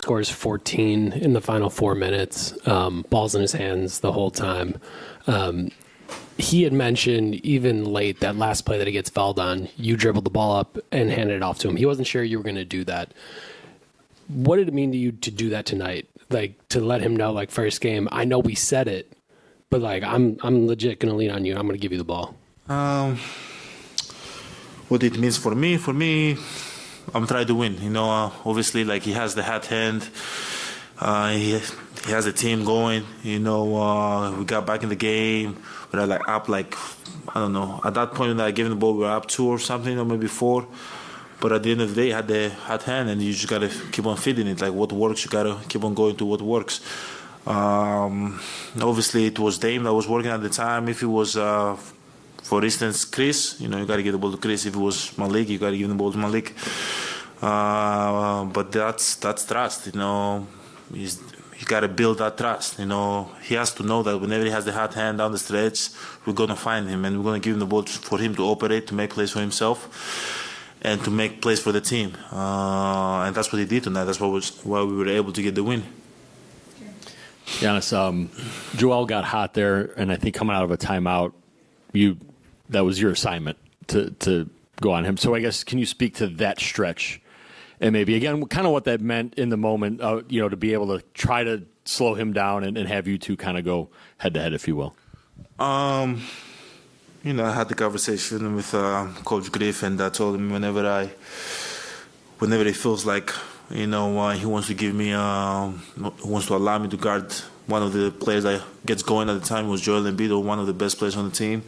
outscores 14 in the final 4 minutes, balls in his hands the whole time. He had mentioned even late that last play that he gets fouled on, you dribbled the ball up and handed it off to him. He wasn't sure you were going to do that. What did it mean to you to do that tonight? Like, to let him know, like, first game, I know we said it, but, like, I'm legit going to lean on you, and I'm going to give you the ball. What it means for me, I'm trying to win. You know, obviously, like, he has the hot hand. He has the team going. You know, we got back in the game. We were like up, like, I don't know. At that point when I gave him the ball, we were up 2 or something, or maybe 4. But at the end of the day, he had the hot hand, and you just gotta keep on feeding it. Like, what works, you gotta keep on going to what works. Obviously, it was Dame that was working at the time. If it was, for instance, Chris, you know, you gotta give the ball to Chris. If it was Malik, you gotta give the ball to Malik. But that's trust, you know. You got to build that trust. You know, he has to know that whenever he has the hot hand down the stretch, we're going to find him and we're going to give him the ball for him to operate, to make plays for himself and to make plays for the team. And that's what he did tonight. That's why we were able to get the win. Giannis, Joel got hot there, and I think coming out of a timeout, that was your assignment to go on him. So I guess, can you speak to that stretch? And maybe, again, kind of what that meant in the moment, you know, to be able to try to slow him down and have you two kind of go head-to-head, if you will. You know, I had the conversation with Coach Griff, and I told him whenever he feels like, you know, he wants to give me, wants to allow me to guard one of the players that gets going at the time, was Joel Embiid, or one of the best players on the team,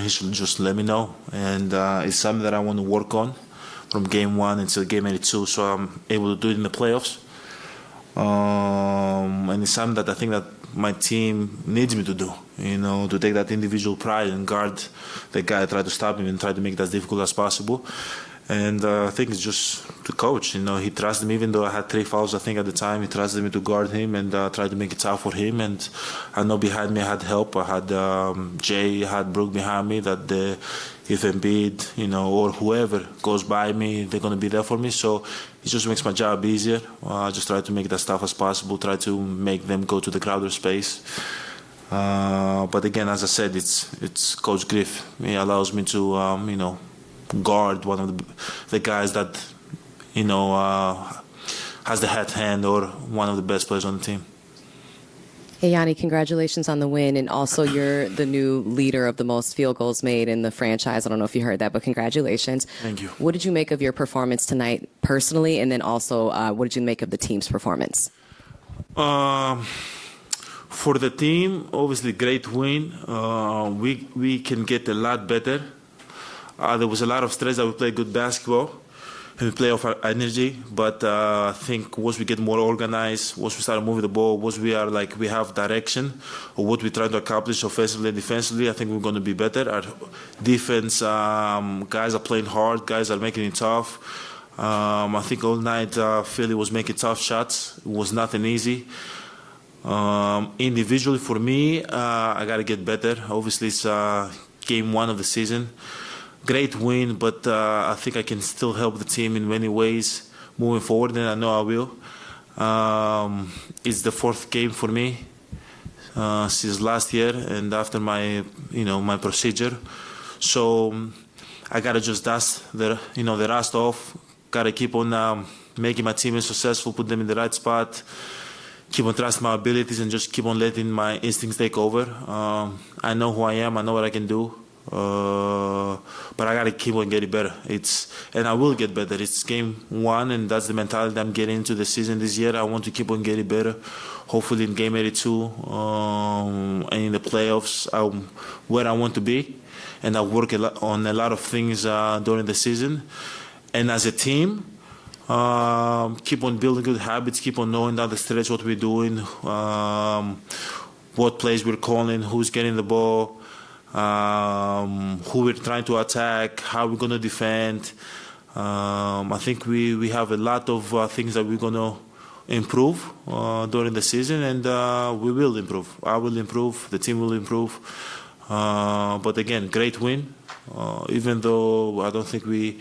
he should just let me know. And it's something that I want to work on from game 1 until game 82, so I'm able to do it in the playoffs. And it's something that I think that my team needs me to do, you know, to take that individual pride and guard the guy, try to stop him and try to make it as difficult as possible. And I think it's just the coach, you know, he trusted me, even though I had 3 fouls, I think, at the time. He trusted me to guard him and try to make it tough for him. And I know behind me I had help. I had Jay, I had Brooke behind me, that if Embiid, you know, or whoever goes by me, they're going to be there for me. So it just makes my job easier. I just try to make it as tough as possible, try to make them go to the Crowder space. But again, as I said, it's Coach Griff. He allows me to, you know, guard one of the guys that, you know, has the hot hand, or one of the best players on the team. Hey, Yanni, congratulations on the win. And also, you're the new leader of the most field goals made in the franchise. I don't know if you heard that, but congratulations. Thank you. What did you make of your performance tonight personally? And then also, what did you make of the team's performance? For the team, obviously, great win. We can get a lot better. There was a lot of stress that we played good basketball and we play off our energy. But I think once we get more organized, once we start moving the ball, once we are like we have direction of what we're trying to accomplish offensively and defensively, I think we're going to be better. Our defense, guys are playing hard, guys are making it tough. I think all night Philly was making tough shots. It was nothing easy. Individually, for me, I got to get better. Obviously, it's game 1 of the season. Great win, but I think I can still help the team in many ways moving forward, and I know I will. It's the 4th game for me since last year, and after my procedure, so I gotta just dust the rust off. Gotta keep on making my teammates successful, put them in the right spot, keep on trusting my abilities, and just keep on letting my instincts take over. I know who I am. I know what I can do. But I gotta keep on getting better. And I will get better. It's game 1, and that's the mentality I'm getting into the season this year. I want to keep on getting better. Hopefully in game 82 and in the playoffs, I'm where I want to be. And I work on a lot of things during the season. And as a team, keep on building good habits. Keep on knowing down the stretch what we're doing, what plays we're calling, who's getting the ball. Who we're trying to attack, how we're going to defend. I think we have a lot of things that we're going to improve during the season, and we will improve. I will improve. The team will improve. But again, great win. Even though I don't think we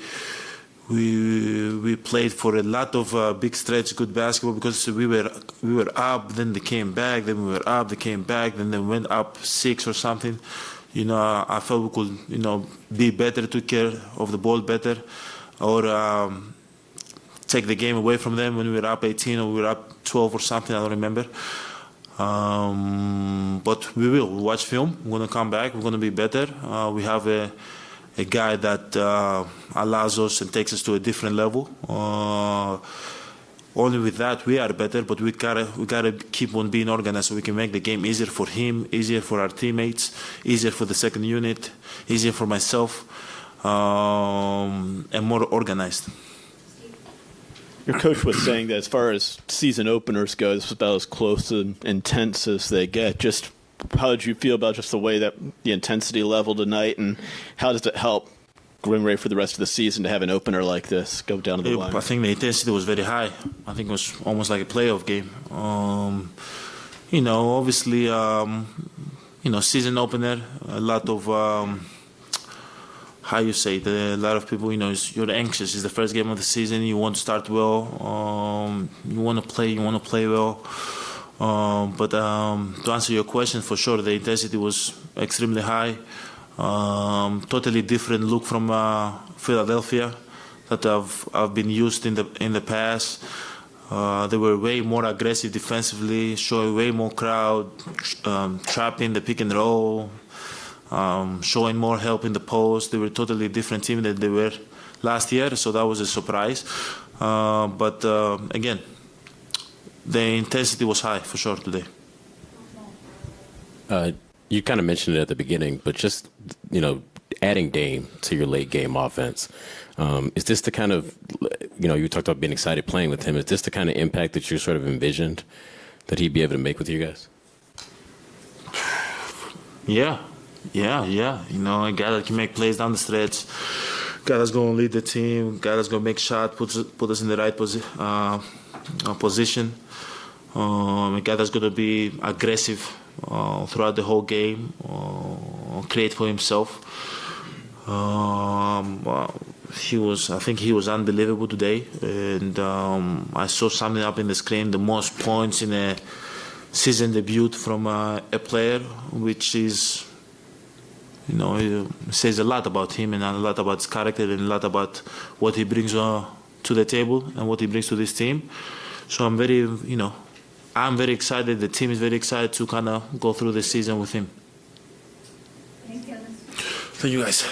we played for a lot of big stretch, good basketball, because we were up, then they came back, then we were up, they came back, then they went up 6 or something. I felt we could, be better, took care of the ball better, or take the game away from them when we were up 18 or we were up 12 or something, I don't remember. But we will. We'll watch film. We're going to come back. We're going to be better. We have a guy that allows us and takes us to a different level. Only with that we are better, but we gotta keep on being organized so we can make the game easier for him, easier for our teammates, easier for the second unit, easier for myself, and more organized. Your coach was saying that as far as season openers go, this was about as close and intense as they get. Just how did you feel about just the way that the intensity level tonight, and how does it help getting ready for the rest of the season to have an opener like this go down to the line? I think the intensity was very high. I think it was almost like a playoff game. Obviously, season opener, a lot of, how you say it, a lot of people, you're anxious. It's the first game of the season. You want to start well. You want to play well. But to answer your question, for sure, the intensity was extremely high. Totally different look from Philadelphia that I've been used in the past. They were way more aggressive defensively, showing way more crowd, trapping the pick and roll, showing more help in the post. They were a totally different team than they were last year, so that was a surprise. But again, the intensity was high for sure today. You kind of mentioned it at the beginning, but just, adding Dame to your late game offense, is this the kind of, you talked about being excited playing with him. Is this the kind of impact that you sort of envisioned that he'd be able to make with you guys? Yeah. A guy that can make plays down the stretch, guy that's going to lead the team, guy that's going to make shots, put us in the right position, a guy that's going to be aggressive throughout the whole game, create for himself. I think he was unbelievable today, and I saw something up in the screen, the most points in a season debut from a player, which is, it says a lot about him and a lot about his character and a lot about what he brings to the table and what he brings to this team. So I'm very excited. The team is very excited to kind of go through the season with him. Thank you. Thank you, guys.